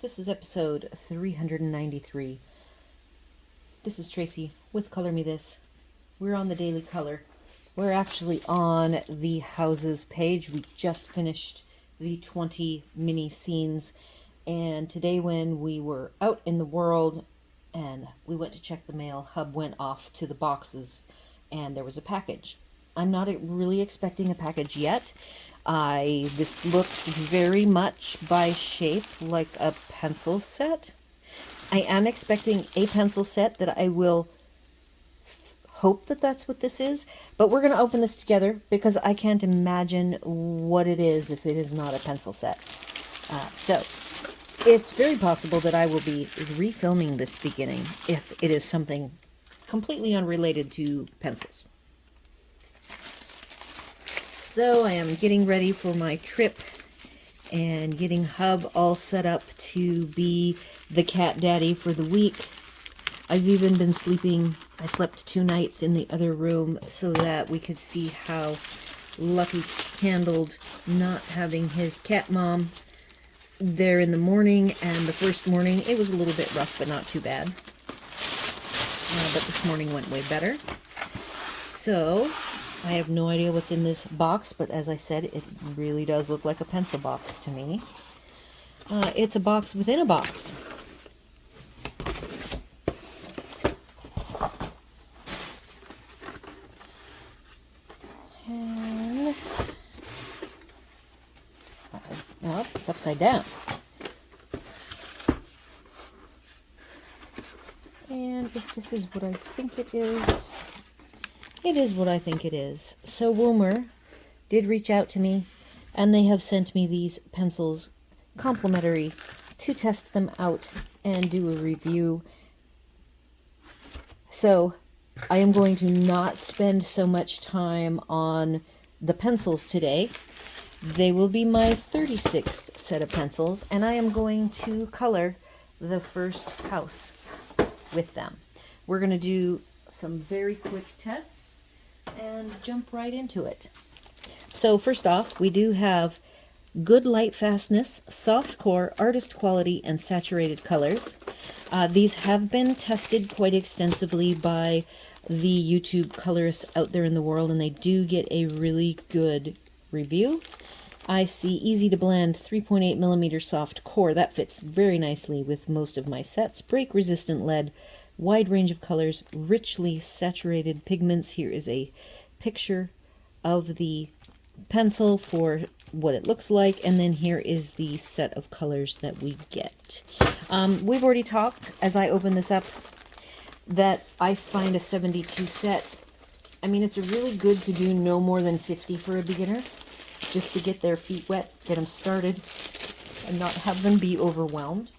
This is episode 393. This is Tracy with Color Me This. We're on the Daily Color. We're actually on the houses page. We just finished the 20 mini scenes. And today when we were out in the world and we went to check the mail, Hub went off to the boxes and there was a package. I'm not really expecting a package yet. This looks very much by shape like a pencil set. I am expecting a pencil set that I will hope that that's what this is, but we're going to open this together because I can't imagine what it is if it is not a pencil set. So it's very possible that I will be refilming this beginning if it is something completely unrelated to pencils. So I am getting ready for my trip and getting Hub all set up to be the cat daddy for the week. I've even been sleeping, I slept 2 nights in the other room so that we could see how Lucky handled not having his cat mom there in the morning. And the first morning, it was a little bit rough, but not too bad. But this morning went way better. So I have no idea what's in this box, but as I said, it really does look like a pencil box to me. It's a box within a box. And well, it's upside down. And if this is what I think it is, it is what I think it is. So Woomer did reach out to me, and they have sent me these pencils complimentary to test them out and do a review. So I am going to not spend so much time on the pencils today. They will be my 36th set of pencils, and I am going to color the first house with them. We're going to do some very quick tests and jump right into it. So first off, we do have good light fastness, soft core, artist quality, and saturated colors. These have been tested quite extensively by the YouTube colorists out there in the world, and they do get a really good review. I see easy to blend 3.8 millimeter soft core. That fits very nicely with most of my sets. Break resistant lead, wide range of colors, richly saturated pigments. Here is a picture of the pencil for what it looks like, and then here is the set of colors that we get. We've already talked, as I open this up, that I find a 72 set, I mean, it's really good to do no more than 50 for a beginner, just to get their feet wet, get them started, and not have them be overwhelmed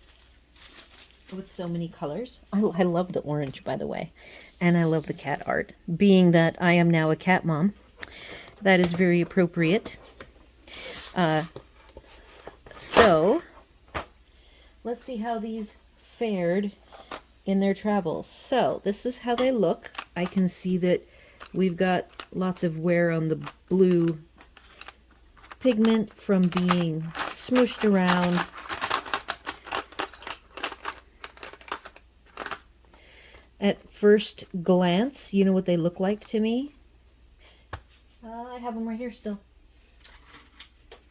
with so many colors. I love the orange, by the way, and I love the cat art. Being that I am now a cat mom, that is very appropriate. So let's see how these fared in their travels. So this is how they look. I can see that we've got lots of wear on the blue pigment from being smooshed around. At first glance, you know what they look like to me? I have them right here still.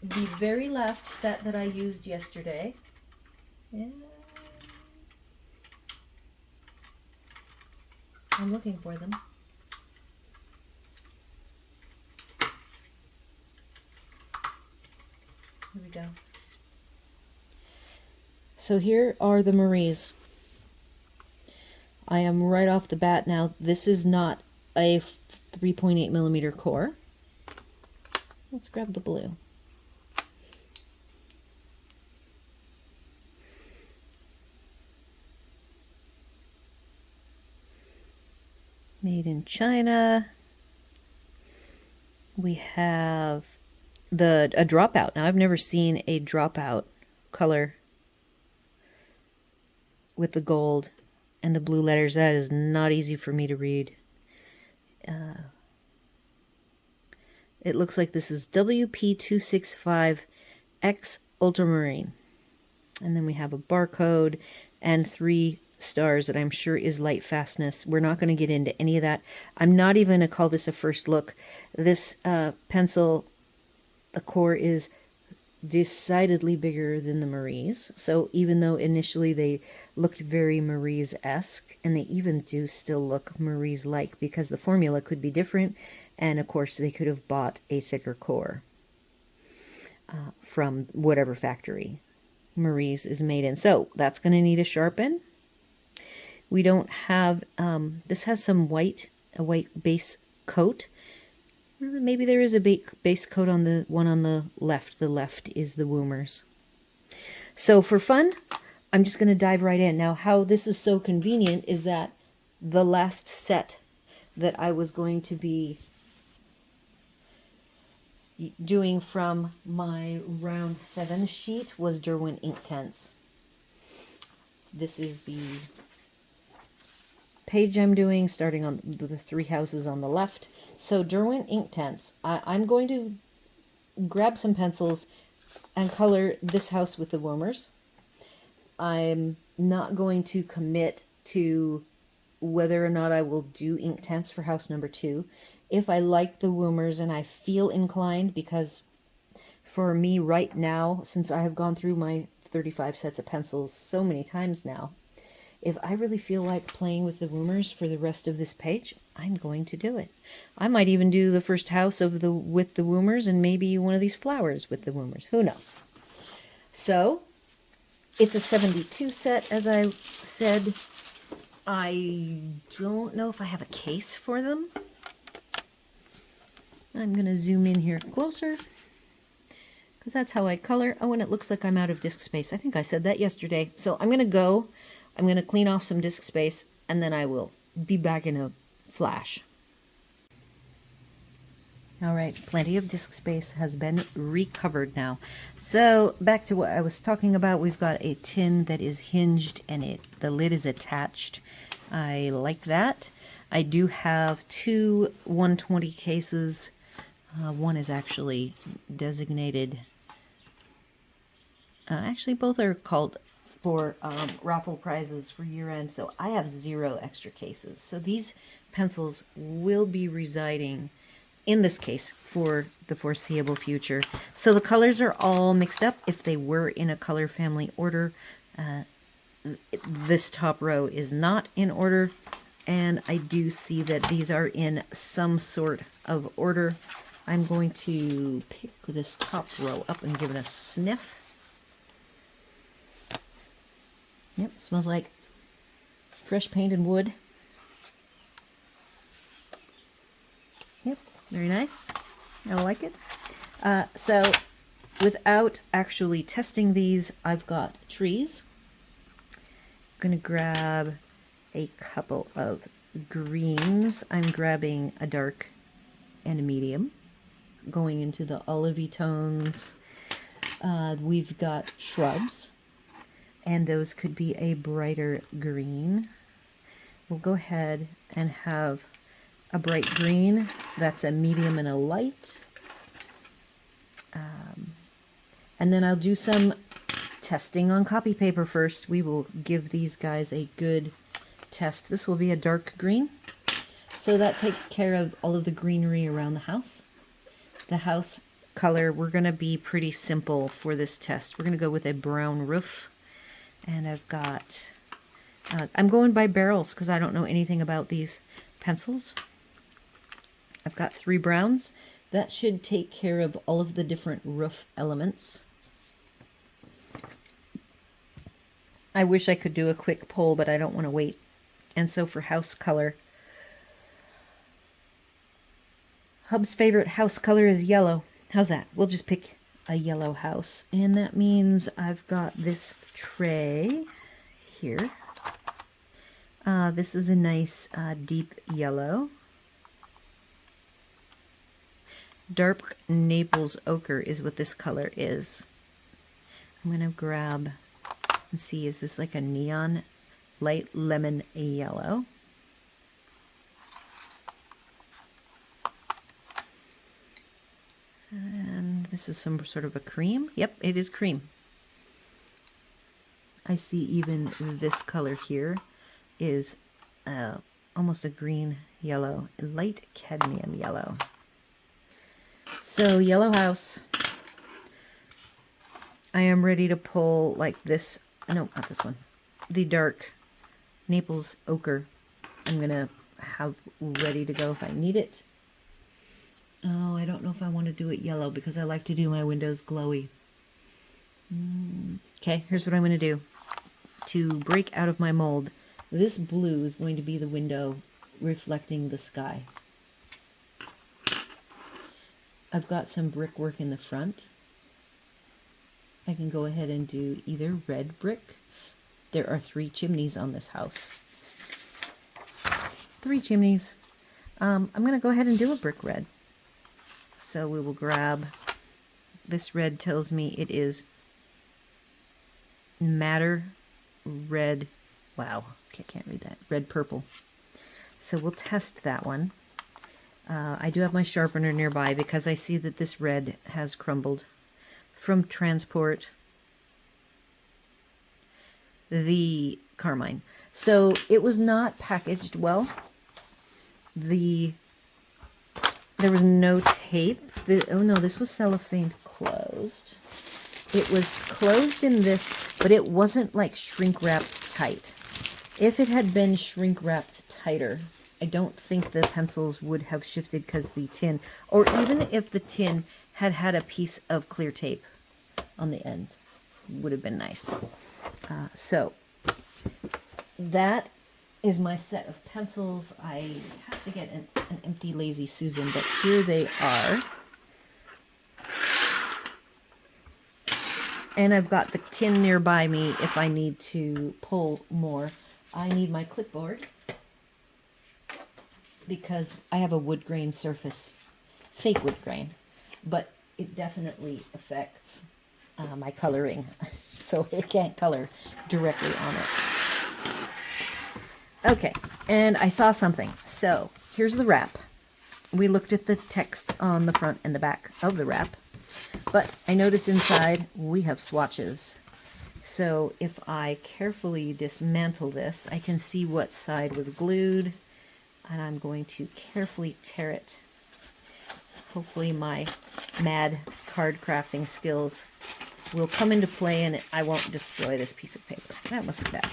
The very last set that I used yesterday. Yeah. I'm looking for them. Here we go. So here are the Maries. I am right off the bat now. This is not a 3.8 millimeter core. Let's grab the blue. Made in China. We have a dropout. Now I've never seen a dropout color with the gold and the blue letters. That is not easy for me to read. It looks like this is WP265X Ultramarine. And then we have a barcode and 3 stars that I'm sure is light fastness. We're not going to get into any of that. I'm not even going to call this a first look. This pencil, the core is decidedly bigger than the Marie's. So even though initially they looked very Marie's-esque, and they even do still look Marie's-like because the formula could be different, and of course they could have bought a thicker core from whatever factory Marie's is made in. So that's going to need a sharpen. We don't have, this has some white, a white base coat. Maybe there is a base coat on the one on the left. The left is the Woomer's. So for fun, I'm just going to dive right in. Now, how this is so convenient is that the last set that I was going to be doing from my round 7 sheet was Derwent Inktense. This is the page I'm doing, starting on the 3 houses on the left. So Derwent Inktense, I'm going to grab some pencils and color this house with the Woomers. I'm not going to commit to whether or not I will do Inktense for house number 2. If I like the Woomers and I feel inclined, because for me right now, since I have gone through my 35 sets of pencils so many times now, if I really feel like playing with the Woomers for the rest of this page, I'm going to do it. I might even do the first house of with the Woomers and maybe one of these flowers with the Woomers. Who knows? So, it's a 72 set, as I said. I don't know if I have a case for them. I'm going to zoom in here closer, because that's how I color. Oh, and it looks like I'm out of disk space. I think I said that yesterday. So I'm going to go. I'm going to clean off some disk space, and then I will be back in a flash. All right, plenty of disk space has been recovered now. So back to what I was talking about. We've got a tin that is hinged, and the lid is attached. I like that. I do have 2 120 cases. One is actually designated. Actually, both are called for raffle prizes for year-end, so I have 0 extra cases. So these pencils will be residing in this case for the foreseeable future. So the colors are all mixed up. If they were in a color family order, this top row is not in order, and I do see that these are in some sort of order. I'm going to pick this top row up and give it a sniff. Yep, smells like fresh paint and wood. Yep, very nice. I like it. So without actually testing these, I've got trees. I'm going to grab a couple of greens. I'm grabbing a dark and a medium, going into the olivey tones. We've got shrubs, and those could be a brighter green. We'll go ahead and have a bright green. That's a medium and a light. And then I'll do some testing on copy paper first. We will give these guys a good test. This will be a dark green. So that takes care of all of the greenery around the house. The house color, we're going to be pretty simple for this test. We're going to go with a brown roof. And I've got, I'm going by barrels because I don't know anything about these pencils. I've got 3 browns. That should take care of all of the different roof elements. I wish I could do a quick poll, but I don't want to wait. And so for house color, Hub's favorite house color is yellow. How's that? We'll just pick a yellow house. And that means I've got this tray here. This is a nice deep yellow. Dark Naples ochre is what this color is. I'm going to grab and see, is this like a neon light lemon yellow? And this is some sort of a cream. Yep, it is cream. I see even this color here is almost a green yellow, light cadmium yellow. So yellow house. I am ready to pull like this. No, not this one. The dark Naples ochre. I'm gonna have ready to go if I need it. Oh, I don't know if I want to do it yellow because I like to do my windows glowy. Okay, here's what I'm going to do. To break out of my mold, this blue is going to be the window reflecting the sky. I've got some brickwork in the front. I can go ahead and do either red brick. There are 3 chimneys on this house. 3 chimneys. I'm going to go ahead and do a brick red. So we will grab, this red tells me it is madder red, wow, okay, can't read that, red purple. So we'll test that one. I do have my sharpener nearby because I see that this red has crumbled from transport the carmine. So it was not packaged well. There was no tape. Oh no, this was cellophane closed. It was closed in this, but it wasn't like shrink wrapped tight. If it had been shrink wrapped tighter, I don't think the pencils would have shifted because the tin, or even if the tin had had a piece of clear tape on the end, would have been nice. So that is my set of pencils. I have to get an empty Lazy Susan, but here they are. And I've got the tin nearby me if I need to pull more. I need my clipboard because I have a wood grain surface, fake wood grain, but it definitely affects my coloring. So I can't color directly on it. Okay, and I saw something. So here's the wrap. We looked at the text on the front and the back of the wrap. But I notice inside we have swatches. So if I carefully dismantle this, I can see what side was glued, and I'm going to carefully tear it. Hopefully my mad card crafting skills will come into play and I won't destroy this piece of paper. That wasn't bad.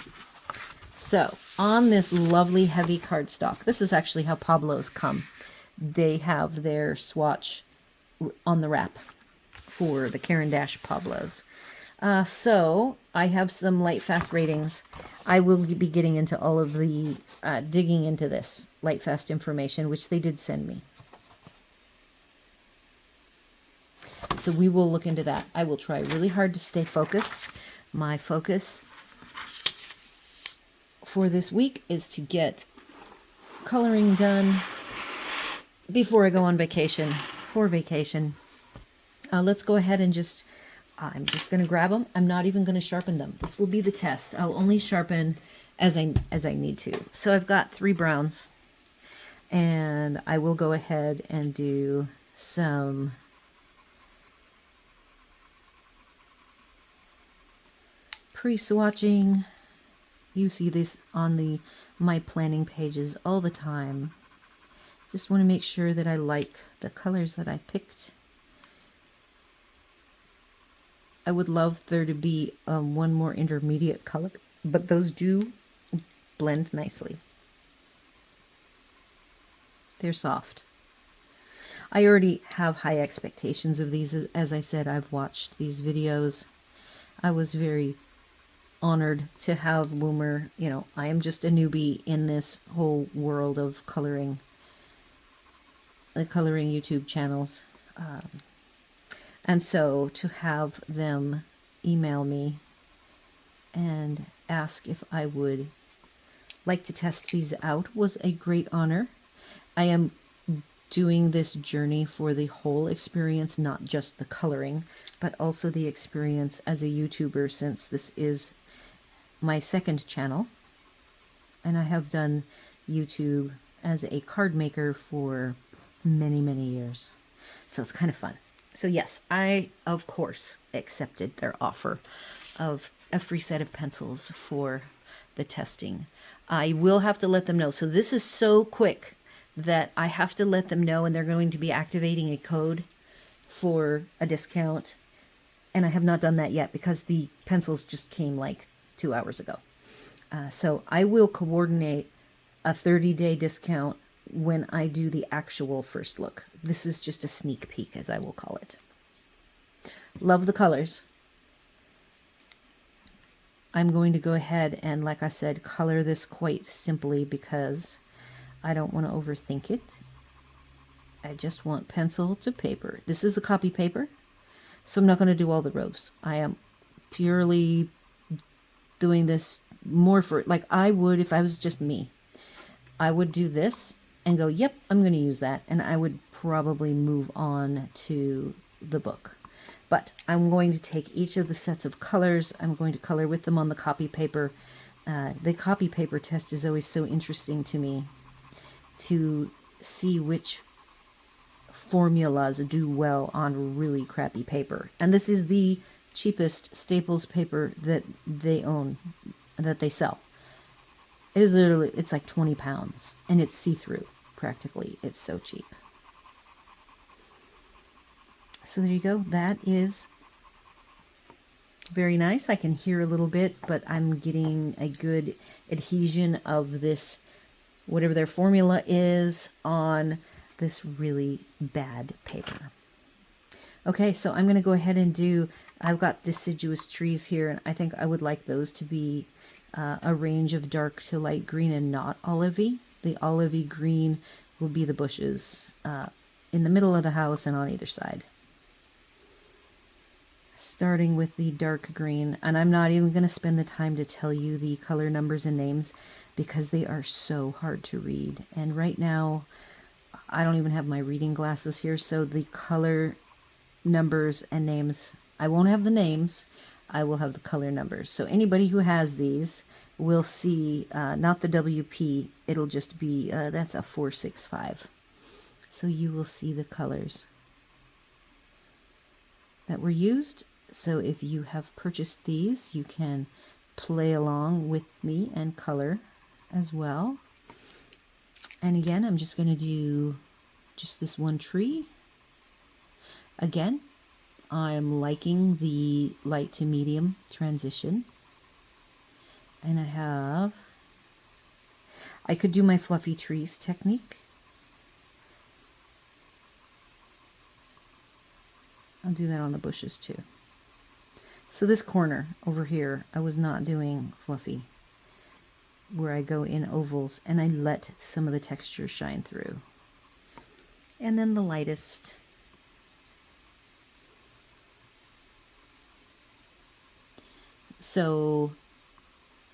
So on this lovely heavy cardstock, this is actually how Pablos come. They have their swatch on the wrap for the Caran d'Ache Pablos. So I have some light fast ratings. I will be getting into all of the digging into this light fast information, which they did send me. So we will look into that. I will try really hard to stay focused. My focus for this week is to get coloring done before I go on vacation. For vacation. Let's go ahead and I'm just going to grab them. I'm not even going to sharpen them. This will be the test. I'll only sharpen as I need to. So I've got 3 browns, and I will go ahead and do some pre-swatching. You see this on my planning pages all the time. Just want to make sure that I like the colors that I picked. I would love there to be one more intermediate color, but those do blend nicely. They're soft. I already have high expectations of these. As I said, I've watched these videos. I was very honored to have Woomer. You know, I am just a newbie in this whole world of coloring, the coloring YouTube channels. And so to have them email me and ask if I would like to test these out was a great honor. I am doing this journey for the whole experience, not just the coloring, but also the experience as a YouTuber, since this is my second channel. And I have done YouTube as a card maker for many, many years. So it's kind of fun. So yes, I, of course, accepted their offer of a free set of pencils for the testing. I will have to let them know. So this is so quick that I have to let them know, and they're going to be activating a code for a discount. And I have not done that yet because the pencils just came like 2 hours ago. So I will coordinate a 30-day discount when I do the actual first look. This is just a sneak peek, as I will call it. Love the colors. I'm going to go ahead and, like I said, color this quite simply because I don't want to overthink it. I just want pencil to paper. This is the copy paper, so I'm not going to do all the rows. I am purely doing this more for, like I would if I was just me. I would do this and go, yep, I'm going to use that. And I would probably move on to the book. But I'm going to take each of the sets of colors. I'm going to color with them on the copy paper. The copy paper test is always so interesting to me to see which formulas do well on really crappy paper. And this is the cheapest Staples paper that they own, that they sell. It is literally, it's like 20 pounds and it's see-through practically. It's so cheap. So there you go. That is very nice. I can hear a little bit, but I'm getting a good adhesion of this, whatever their formula is, on this really bad paper. Okay, so I'm going to go ahead and do, I've got deciduous trees here, and I think I would like those to be a range of dark to light green and not olivey. The olivey green will be the bushes in the middle of the house and on either side. Starting with the dark green, and I'm not even going to spend the time to tell you the color numbers and names because they are so hard to read. And right now, I don't even have my reading glasses here, so the color numbers and names, I won't have the names, I will have the color numbers. So anybody who has these will see, not the WP, it'll just be, that's a 465. So you will see the colors that were used. So if you have purchased these, you can play along with me and color as well. And again, I'm just going to do just this one tree. Again, I'm liking the light to medium transition. And I could do my fluffy trees technique. I'll do that on the bushes too. So this corner over here, I was not doing fluffy, where I go in ovals and I let some of the texture shine through. And then the lightest. So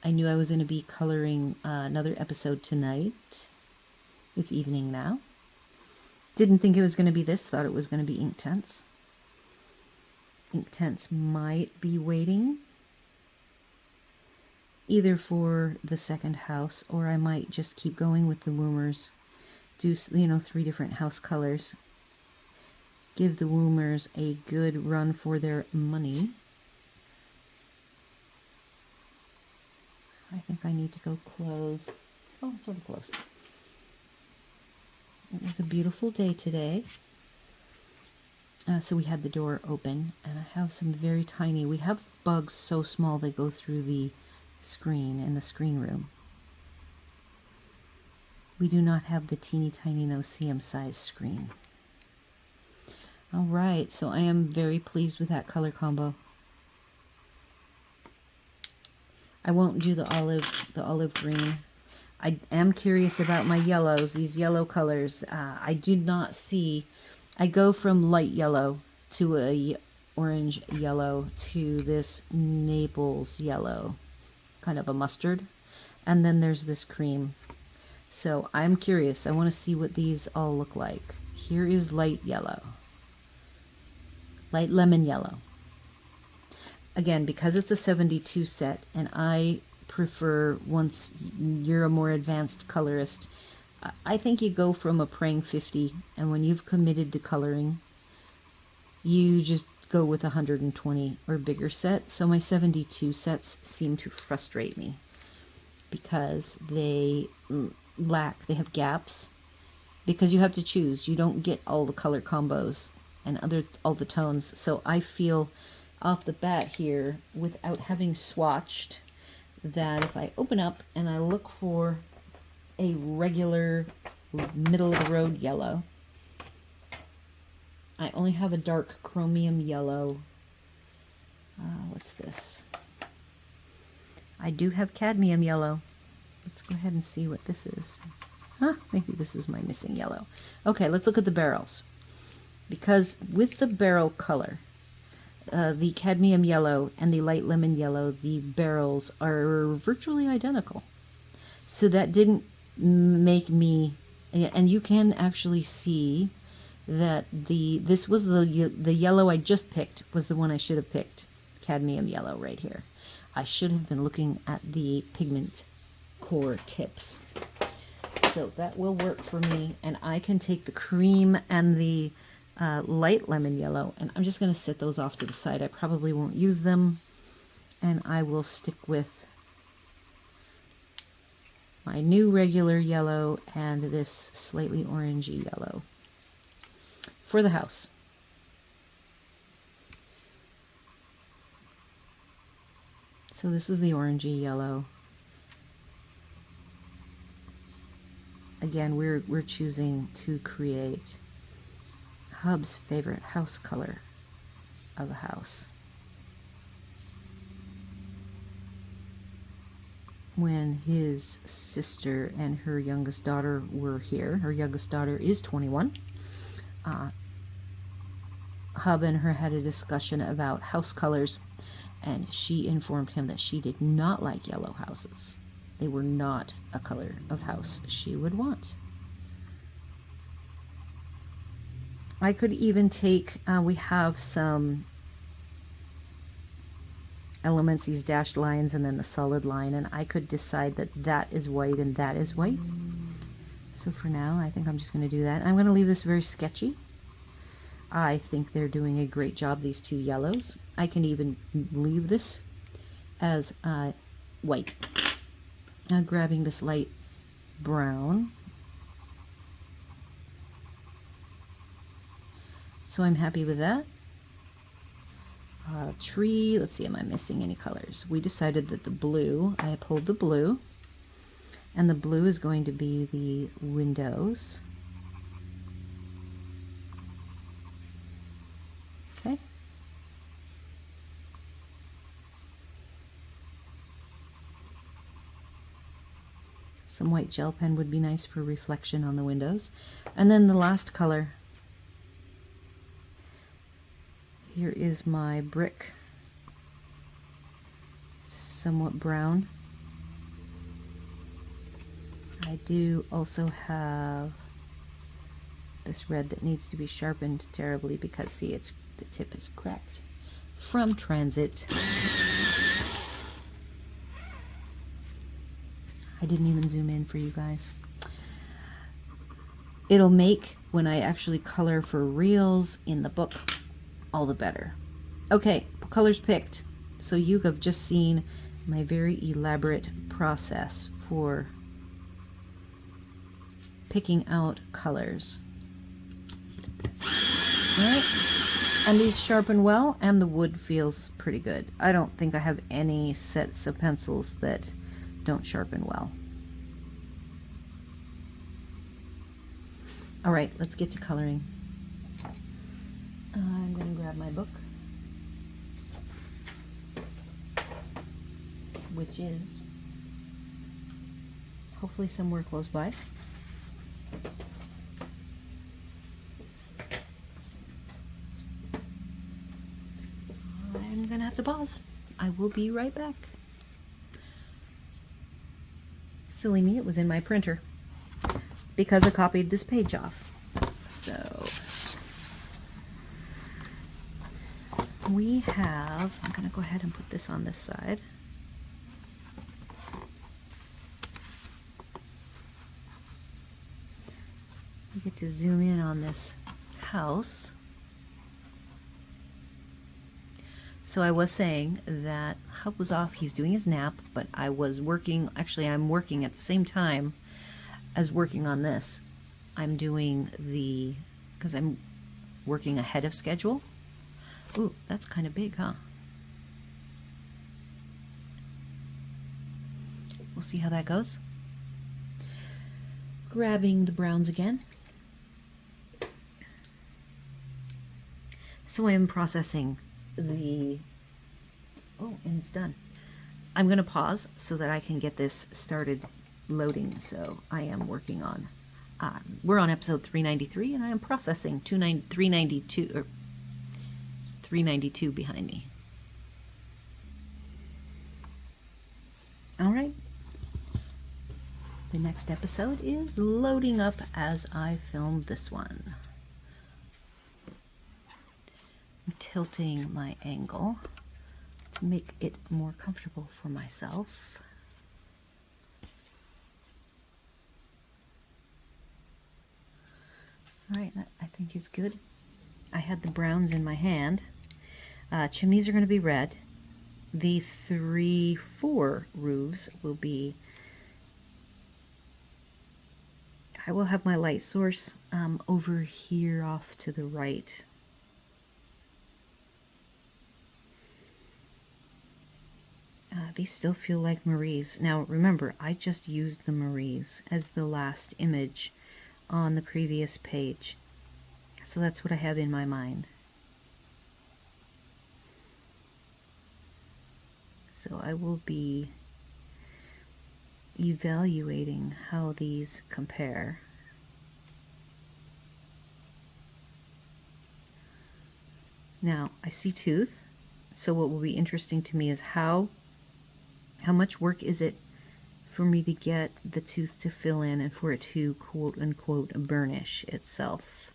I knew I was going to be coloring another episode tonight. It's evening now. Didn't think it was going to be this, thought it was going to be Inktense. Inktense might be waiting either for the second house, or I might just keep going with the Woomers. Do, 3 different house colors. Give the Woomers a good run for their money. I think I need to go close. Oh, it's already closed. It was a beautiful day today. So we had the door open, and I have some very tiny, we have bugs so small they go through the screen in the screen room. We do not have the teeny tiny no-see-em size screen. All right, so I am very pleased with that color combo. I won't do the olive green. I am curious about my yellows, these yellow colors. I did not see, I go from light yellow to a orange yellow to this Naples yellow, kind of a mustard. And then there's this cream. So I'm curious. I want to see what these all look like. Here is light yellow. Light lemon yellow. Again, because it's a 72 set, and I prefer, once you're a more advanced colorist, I think you go from a praying 50, and when you've committed to coloring, you just go with a 120 or bigger set. So my 72 sets seem to frustrate me because they they have gaps, because you have to choose. You don't get all the color combos and all the tones. So I feel off the bat here, without having swatched, that if I open up and I look for a regular middle of the road yellow, I only have a dark chromium yellow. What's this? I do have cadmium yellow. Let's go ahead and see what this is. Maybe this is my missing yellow. Okay, let's look at the barrels. Because with the barrel color, the cadmium yellow and the light lemon yellow, the barrels are virtually identical. So that didn't make me, and you can actually see that this was the yellow I just picked was the one I should have picked. Cadmium yellow right here. I should have been looking at the pigment core tips. So that will work for me, and I can take the cream and the light lemon yellow, and I'm just going to set those off to the side. I probably won't use them, and I will stick with my new regular yellow and this slightly orangey yellow for the house. So this is the orangey yellow. Again, we're choosing to create Hub's favorite house color of a house. When his sister and her youngest daughter were here, her youngest daughter is 21, Hub and her had a discussion about house colors, and she informed him that she did not like yellow houses. They were not a color of house she would want. I could even take, we have some elements, these dashed lines and then the solid line, and I could decide that that is white and that is white. So for now, I think I'm just going to do that. I'm going to leave this very sketchy. I think they're doing a great job, these two yellows. I can even leave this as white. Now grabbing this light brown. So I'm happy with that. Tree, let's see, am I missing any colors? We decided that the blue, I pulled the blue, and the blue is going to be the windows. Okay. Some white gel pen would be nice for reflection on the windows. And then the last color. Here is my brick, somewhat brown. I do also have this red that needs to be sharpened terribly because, see, the tip is cracked from transit. I didn't even zoom in for you guys. It'll make, when I actually color for reals in the book, all the better. Okay, colors picked. So you have just seen my very elaborate process for picking out colors. All right, and these sharpen well, and the wood feels pretty good. I don't think I have any sets of pencils that don't sharpen well. All right, let's get to coloring. I'm going to grab my book, which is hopefully somewhere close by. I'm going to have to pause. I will be right back. Silly me, it was in my printer because I copied this page off. So we have, I'm going to go ahead and put this on this side. We get to zoom in on this house. So I was saying that Hub was off. He's doing his nap, but I was working. Actually, I'm working at the same time as working on this. I'm doing because I'm working ahead of schedule. Ooh, that's kind of big, huh? We'll see how that goes. Grabbing the browns again. So I am processing the... Oh, and it's done. I'm going to pause so that I can get this started loading. So I am working on... we're on episode 393, and I am processing 392, or 392 behind me. All right. The next episode is loading up as I film this one. I'm tilting my angle to make it more comfortable for myself. All right, that I think is good. I had the browns in my hand. Chimneys are going to be red. The 3-4 roofs will be... I will have my light source over here off to the right. These still feel like Marie's. Now remember, I just used the Marie's as the last image on the previous page. So that's what I have in my mind. So I will be evaluating how these compare. Now, I see tooth, so what will be interesting to me is how much work is it for me to get the tooth to fill in and for it to quote-unquote burnish itself.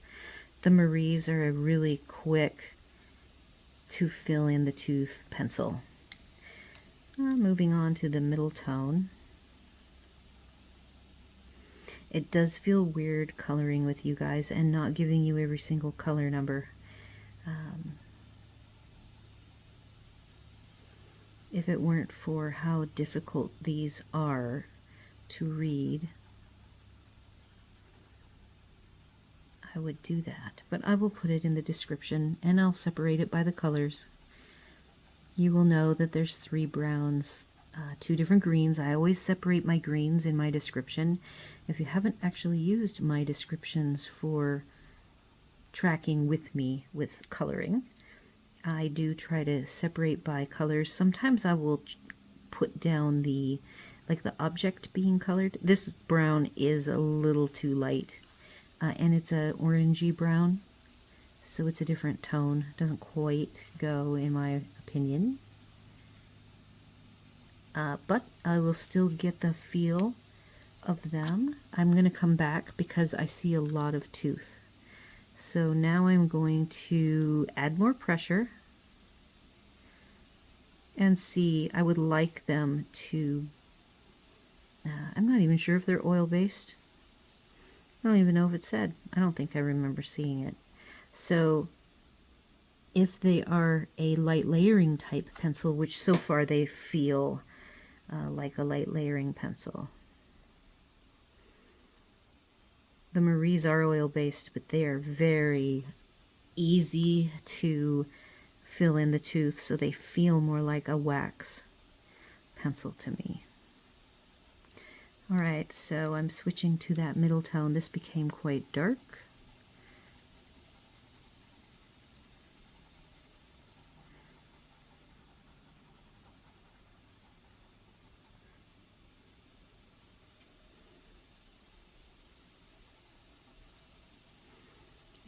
The Marie's are a really quick to fill in the tooth pencil. Moving on to the middle tone. It does feel weird coloring with you guys and not giving you every single color number. If it weren't for how difficult these are to read, I would do that. But I will put it in the description and I'll separate it by the colors. You will know that there's 3 browns, 2 different greens. I always separate my greens in my description. If you haven't actually used my descriptions for tracking with me with coloring, I do try to separate by colors. Sometimes I will put down the object being colored. This brown is a little too light, and it's a orangey brown, so it's a different tone. Doesn't quite go, in my opinion. But I will still get the feel of them. I'm going to come back because I see a lot of tooth. So now I'm going to add more pressure and see. I would like them to, I'm not even sure if they're oil-based. I don't even know if it said. I don't think I remember seeing it. So if they are a light layering type pencil, which so far they feel like a light layering pencil. The Marie's are oil-based, but they are very easy to fill in the tooth, so they feel more like a wax pencil to me. Alright, so I'm switching to that middle tone. This became quite dark.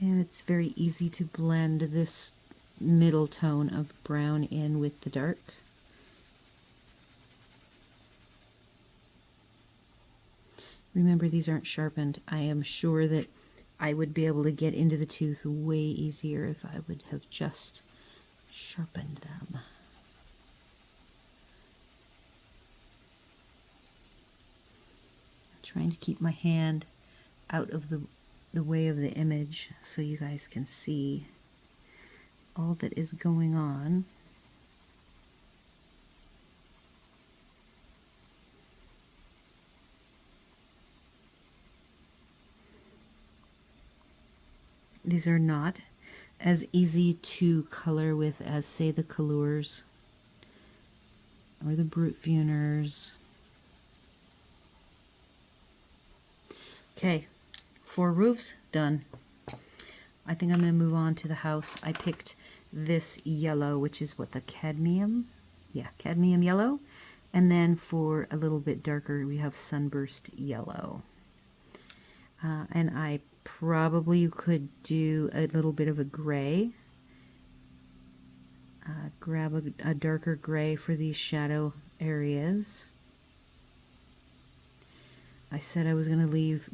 And it's very easy to blend this middle tone of brown in with the dark. Remember, these aren't sharpened. I am sure that I would be able to get into the tooth way easier if I would have just sharpened them. I'm trying to keep my hand out of the way of the image so you guys can see all that is going on. These are not as easy to color with as, say, the Colors or the Brute Funers. Okay, 4 roofs done. I think I'm going to move on to the house. I picked this yellow, which is what, the cadmium? Yeah, cadmium yellow. And then for a little bit darker, we have sunburst yellow. And I probably could do a little bit of a gray. Grab a darker gray for these shadow areas. I said I was going to leave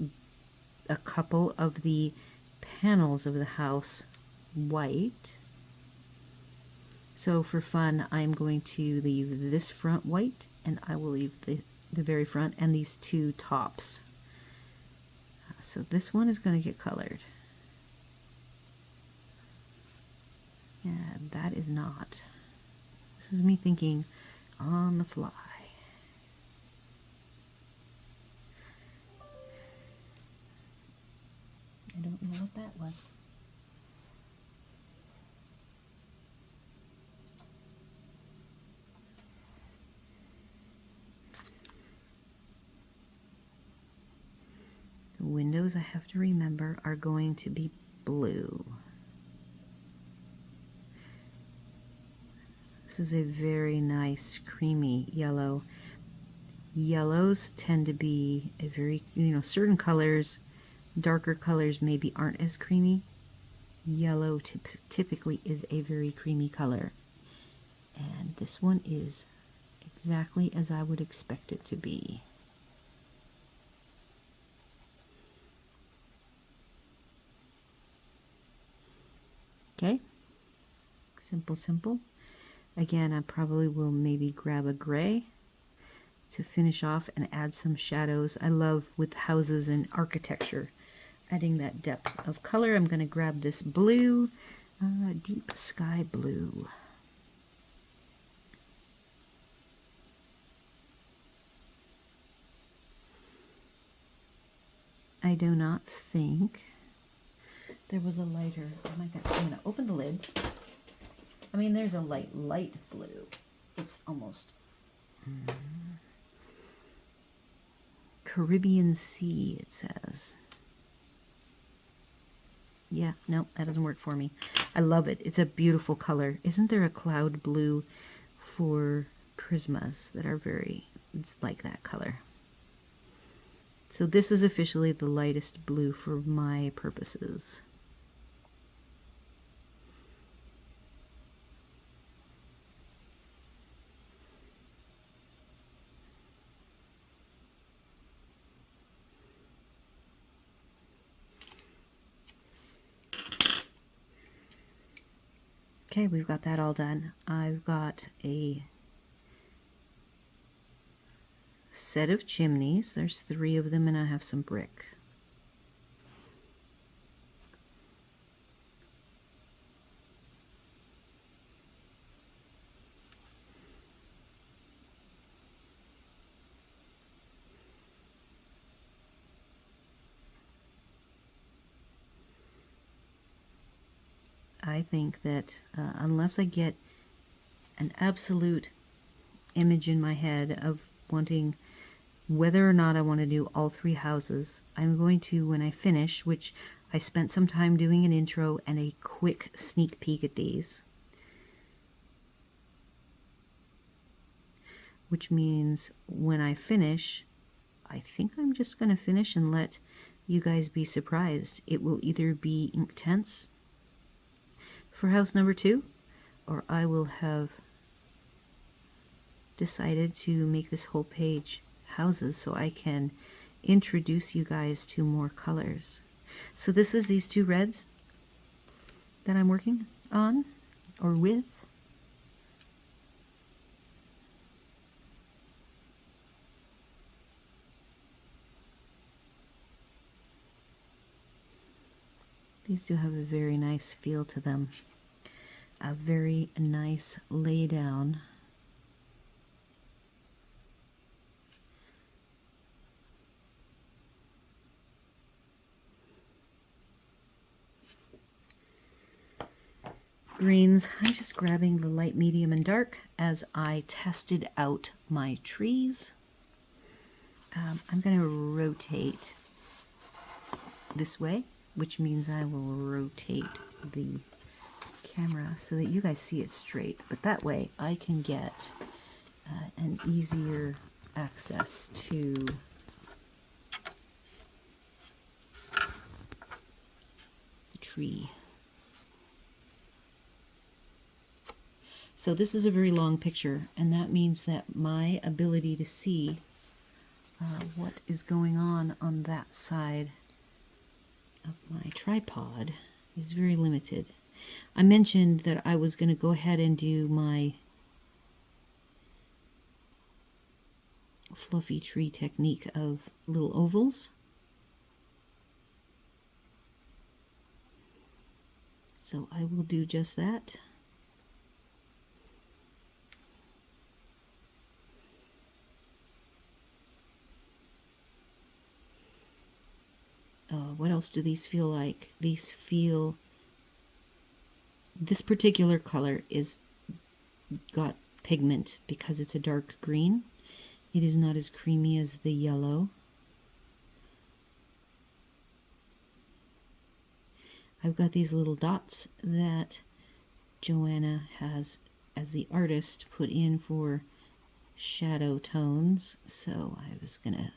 a couple of the panels of the house white. So for fun, I'm going to leave this front white, and I will leave the very front and these 2 tops. So this one is going to get colored. Yeah, that is not. This is me thinking on the fly. I don't know what that was. The windows, I have to remember, are going to be blue. This is a very nice creamy yellow. Yellows tend to be a very, certain colors, darker colors maybe aren't as creamy. Yellow typically is a very creamy color. And this one is exactly as I would expect it to be. Okay, simple, simple. Again, I probably will maybe grab a gray to finish off and add some shadows. I love with houses and architecture, adding that depth of color. I'm going to grab this blue, deep sky blue. I do not think there was a lighter. Oh my God, I'm going to open the lid. I mean, there's a light blue. It's almost Caribbean Sea, it says. Yeah, no, that doesn't work for me. I love it. It's a beautiful color. Isn't there a cloud blue for Prismas that are it's like that color? So this is officially the lightest blue for my purposes. Okay, we've got that all done. I've got a set of chimneys. There's 3 of them, and I have some brick. I think that unless I get an absolute image in my head of wanting, whether or not I want to do all 3 houses, I'm going to, when I finish, which I spent some time doing an intro and a quick sneak peek at these, which means when I finish, I think I'm just going to finish and let you guys be surprised. It will either be Inktense for house number 2, or I will have decided to make this whole page houses so I can introduce you guys to more colors. So this is these 2 reds that I'm working on or with. These do have a very nice feel to them. A very nice lay down. greens. I'm just grabbing the light, medium, and dark as I tested out my trees. I'm going to rotate this way, which means I will rotate the camera so that you guys see it straight, but that way I can get an easier access to the tree. So this is a very long picture, and that means that my ability to see what is going on that side of my tripod is very limited. I mentioned that I was going to go ahead and do my fluffy tree technique of little ovals. So I will do just that. What else do these feel like? These feel... This particular color is got pigment because it's a dark green. It is not as creamy as the yellow. I've got these little dots that Johanna has, as the artist, put in for shadow tones. So I was going to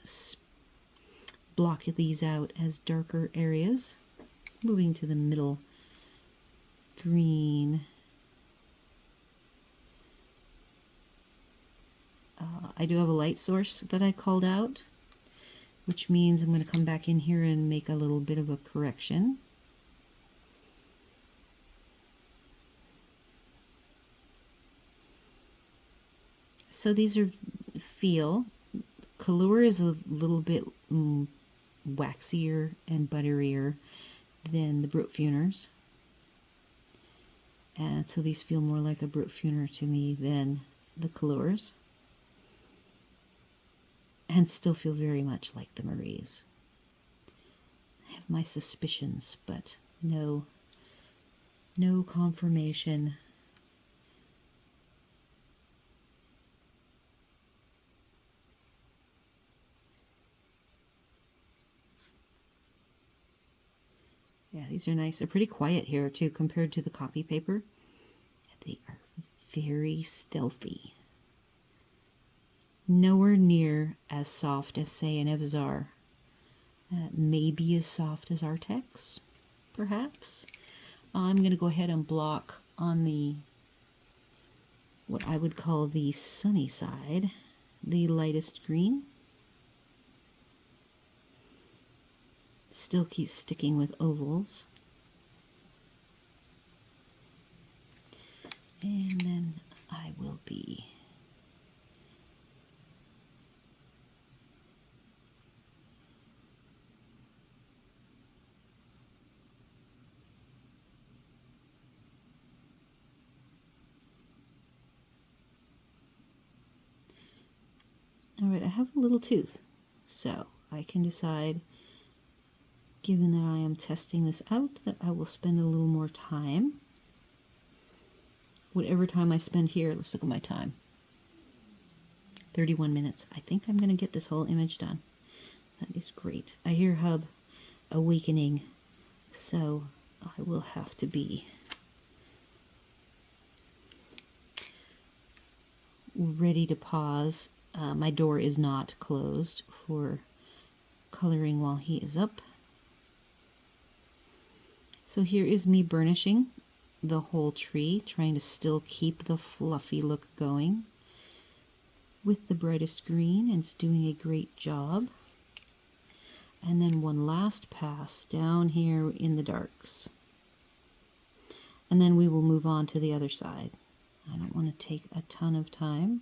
block these out as darker areas. Moving to the middle green. I do have a light source that I called out, which means I'm going to come back in here and make a little bit of a correction. So these are feel. Color is a little bit waxier and butterier than the Brutfuners. And so these feel more like a Brutfuner to me than the Colors. And still feel very much like the Maries. I have my suspicions, but no confirmation. Yeah, these are nice. They're pretty quiet here, too, compared to the copy paper. They are very stealthy. Nowhere near as soft as, say, an Evazar. Maybe as soft as Artex, perhaps. I'm going to go ahead and block on the, what I would call the sunny side, the lightest green. Still keep sticking with ovals. And then I will be alright, I have a little tooth, so I can decide, given that I am testing this out, that I will spend a little more time. Whatever time I spend here, let's look at my time. 31 minutes. I think I'm going to get this whole image done. That is great. I hear Hub awakening, so I will have to be ready to pause. My door is not closed for coloring while he is up. So here is me burnishing the whole tree, trying to still keep the fluffy look going with the brightest green, and it's doing a great job. And then one last pass down here in the darks. And then we will move on to the other side. I don't want to take a ton of time.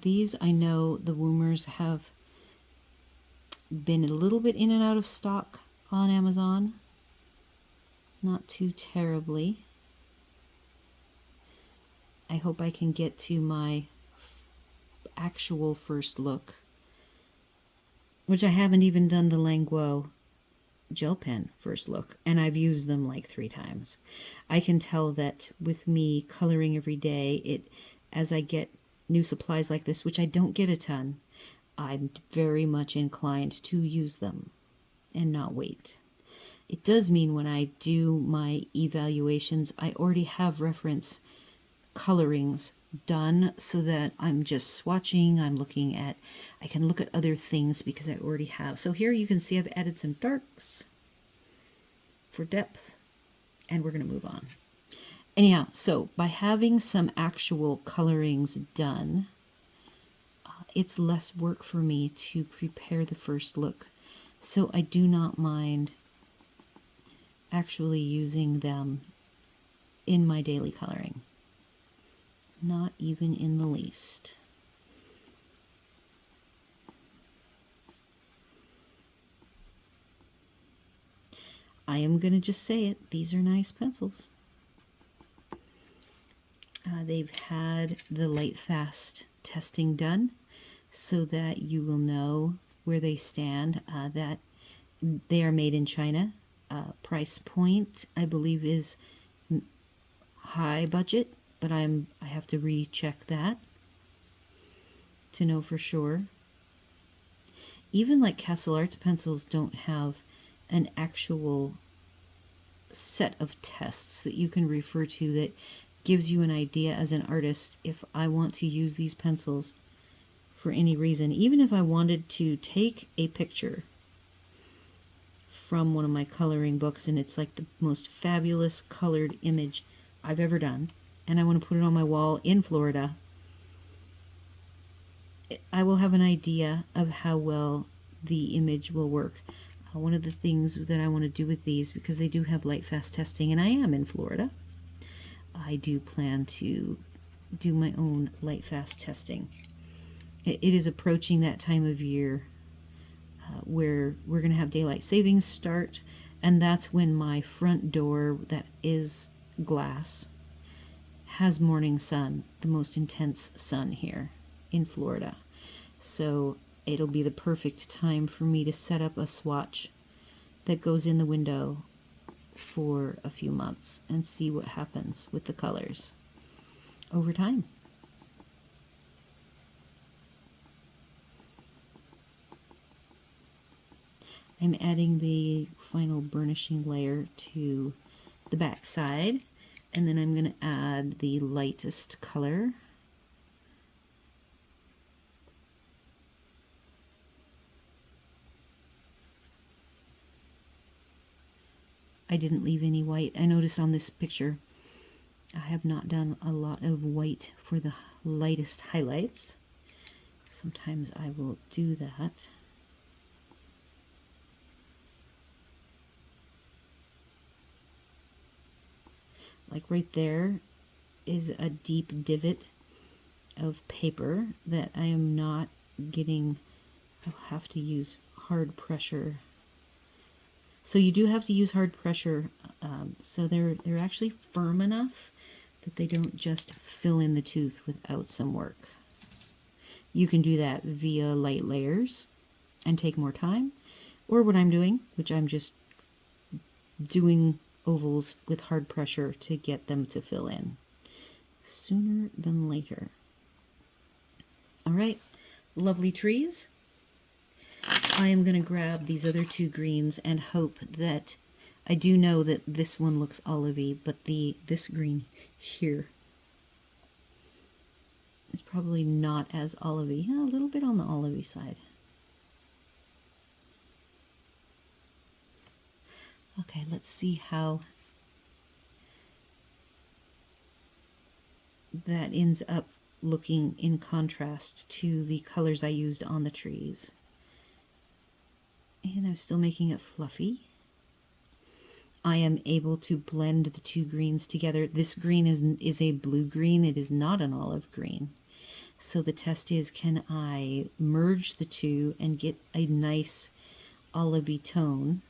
These, I know the Woomers have been a little bit in and out of stock on Amazon. Not too terribly. I hope I can get to my actual first look, which I haven't even done the Languo gel pen first look, and I've used them like 3 times. I can tell that with me coloring every day, as I get new supplies like this, which I don't get a ton, I'm very much inclined to use them and not wait. It does mean when I do my evaluations, I already have reference colorings done so that I'm just swatching, I can look at other things because I already have. So here you can see I've added some darks for depth, and we're going to move on. Anyhow, so by having some actual colorings done, it's less work for me to prepare the first look. So I do not mind actually using them in my daily coloring. Not even in the least. I am going to just say it. These are nice pencils. They've had the light fast testing done so that you will know where they stand, that they are made in China. Price point, I believe, is high budget, but I have to recheck that to know for sure. Even like Castle Arts pencils don't have an actual set of tests that you can refer to that gives you an idea as an artist if I want to use these pencils for any reason. Even if I wanted to take a picture from one of my coloring books and it's like the most fabulous colored image I've ever done, and I want to put it on my wall in Florida, I will have an idea of how well the image will work. One of the things that I want to do with these, because they do have light fast testing, and I am in Florida, I do plan to do my own light fast testing. It is approaching that time of year where we're going to have daylight savings start, and that's when my front door that is glass has morning sun, the most intense sun here in Florida. So it'll be the perfect time for me to set up a swatch that goes in the window for a few months and see what happens with the colors over time. I'm adding the final burnishing layer to the back side, and then I'm going to add the lightest color. I didn't leave any white. I noticed on this picture I have not done a lot of white for the lightest highlights. Sometimes I will do that. Like right there is a deep divot of paper that I am not getting. I'll have to use hard pressure. So you do have to use hard pressure, so they're actually firm enough that they don't just fill in the tooth without some work. You can do that via light layers and take more time, or what I'm doing, which I'm just doing ovals with hard pressure to get them to fill in sooner than later. All right, lovely trees. I am going to grab these other 2 greens and hope that I do know that this one looks olivey, but this green here is probably not as olivey. A little bit on the olivey side. Okay, let's see how that ends up looking in contrast to the colors I used on the trees. And I'm still making it fluffy. I am able to blend the 2 greens together. This green is a blue green. It is not an olive green. So the test is, can I merge the 2 and get a nice olivey tone?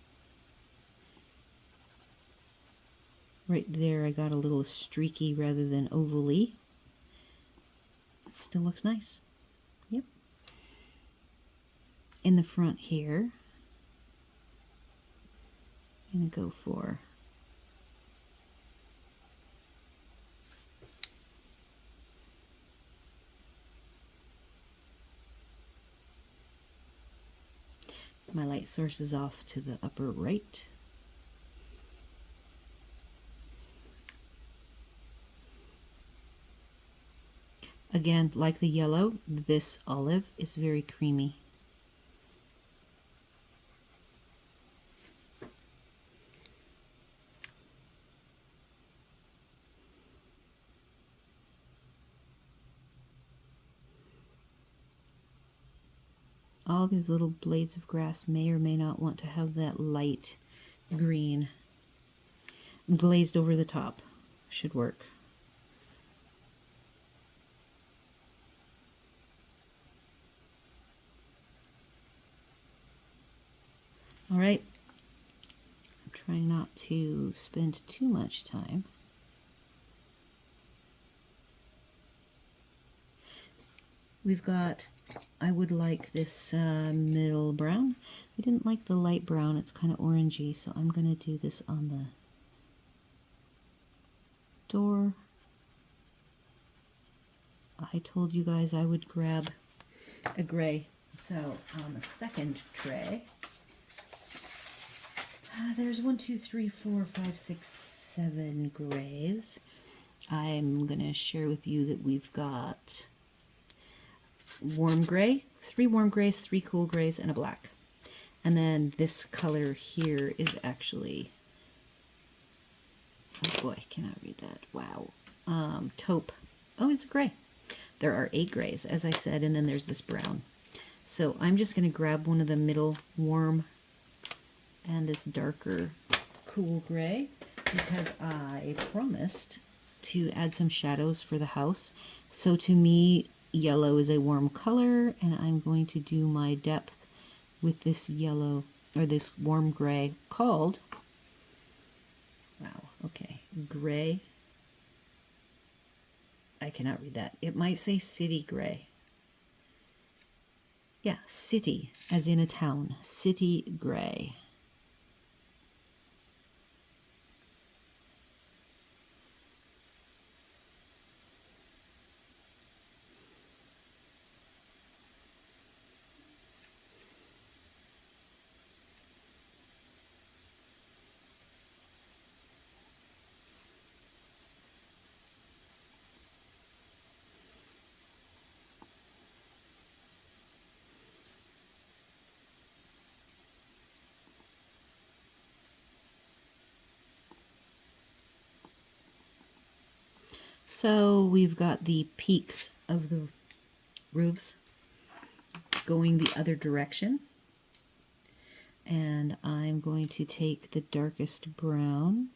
Right there I got a little streaky rather than ovally. still looks nice. Yep. In the front here, I'm going to go for my light source is off to the upper right. Again, like the yellow, this olive is very creamy. All these little blades of grass may or may not want to have that light green glazed over the top. Should work. All right. I'm trying not to spend too much time. We've got, I would like this middle brown. I didn't like the light brown. It's kind of orangey, so I'm going to do this on the door. I told you guys I would grab a gray. So on the second tray, there's 1, 2, 3, 4, 5, 6, 7 grays. I'm going to share with you that we've got warm gray, 3 warm grays, 3 cool grays, and a black. And then this color here is actually, oh boy, can I read that? Wow. Taupe. Oh, it's a gray. There are 8 grays, as I said, and then there's this brown. So I'm just going to grab one of the middle warm and this darker cool gray because I promised to add some shadows for the house. So to me, yellow is a warm color, and I'm going to do my depth with this yellow, or this warm gray called, wow, okay, gray. I cannot read that. It might say city gray. Yeah, city, as in a town. City gray. So we've got the peaks of the roofs going the other direction. And I'm going to take the darkest brown .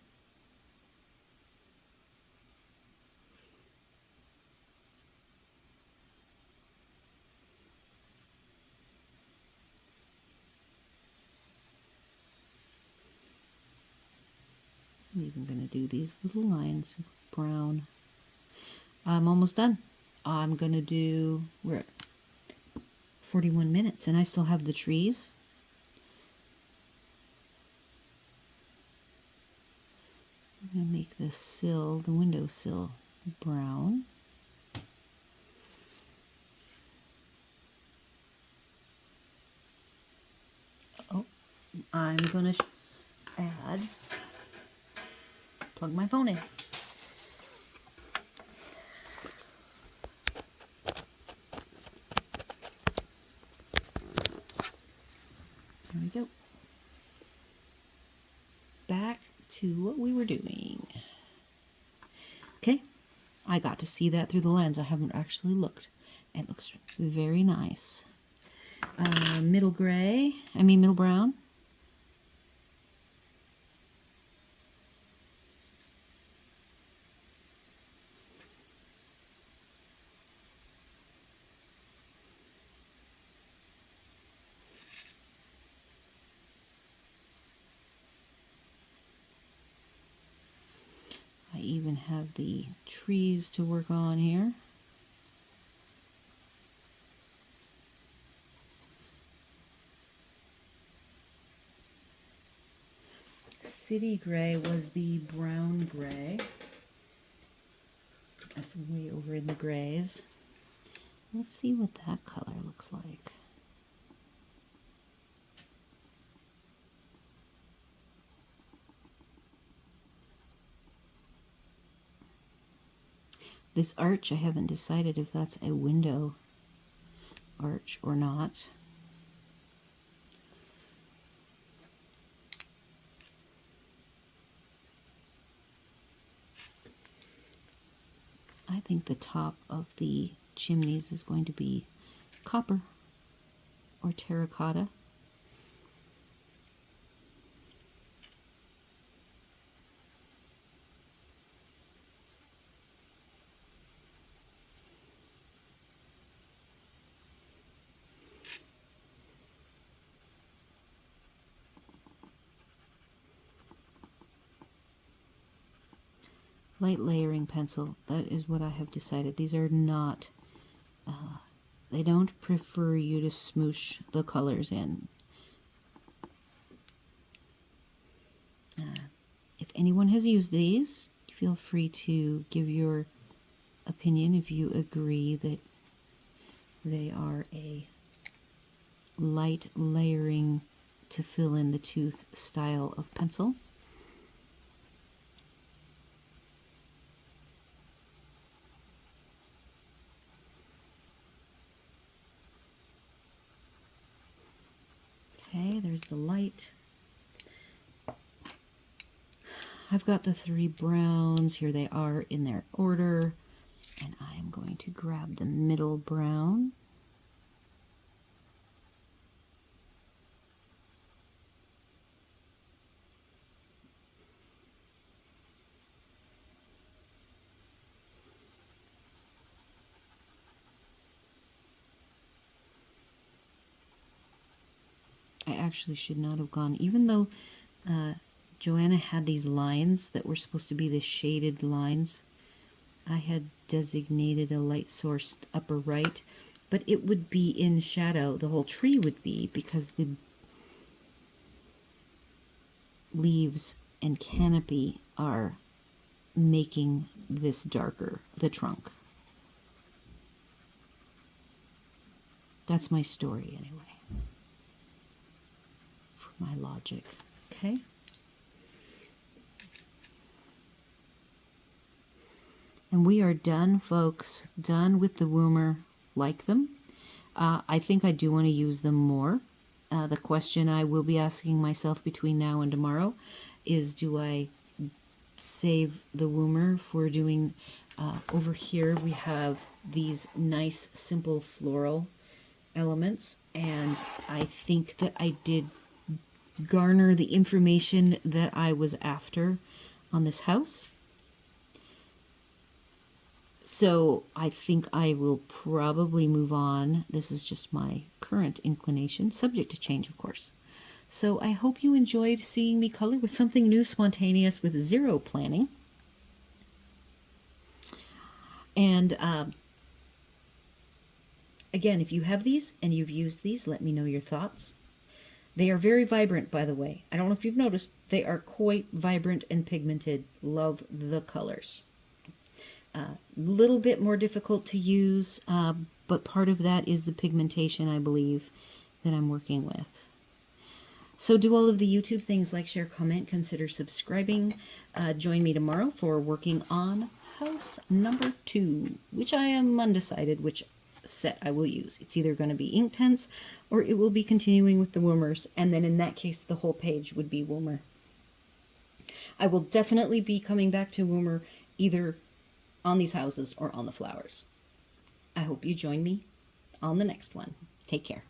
I'm even going to do these little lines of brown. I'm almost done. I'm going to do, we're at 41 minutes and I still have the trees. I'm going to make the sill, the windowsill, brown. Oh, I'm going to add, plug my phone in. There we go. Back to what we were doing. Okay, I got to see that through the lens. I haven't actually looked. It looks very nice. Middle brown. I even have the trees to work on here. City Gray was the brown gray. That's way over in the grays. Let's see what that color looks like. This arch, I haven't decided if that's a window arch or not. I think the top of the chimneys is going to be copper or terracotta. Light layering pencil, that is what I have decided. These are not, they don't prefer you to smoosh the colors in. If anyone has used these, feel free to give your opinion if you agree that they are a light layering to fill in the tooth style of pencil. Okay, there's the light. I've got the 3 browns. Here they are in their order. And I am going to grab the middle brown. I actually should not have gone, even though Johanna had these lines that were supposed to be the shaded lines. I had designated a light source upper right, but it would be in shadow. The whole tree would be, because the leaves and canopy are making this darker, the trunk. That's my story anyway, for my logic. Okay. And we are done, folks. Done with the Woomer. Like them. I think I do want to use them more. The question I will be asking myself between now and tomorrow is, do I save the Woomer for doing... over here we have these nice, simple floral elements. And I think that I did garner the information that I was after on this house. So I think I will probably move on. This is just my current inclination, subject to change, of course. So I hope you enjoyed seeing me color with something new, spontaneous, with zero planning. And again, if you have these and you've used these, let me know your thoughts. They are very vibrant, by the way. I don't know if you've noticed, they are quite vibrant and pigmented. Love the colors. Little bit more difficult to use, but part of that is the pigmentation, I believe, that I'm working with. So do all of the YouTube things, like, share, comment, consider subscribing. Join me tomorrow for working on house number 2, which I am undecided which set I will use. It's either going to be Inktense or it will be continuing with the Woomers, and then in that case the whole page would be Woomer. I will definitely be coming back to Woomer either on these houses or on the flowers. I hope you join me on the next one. Take care.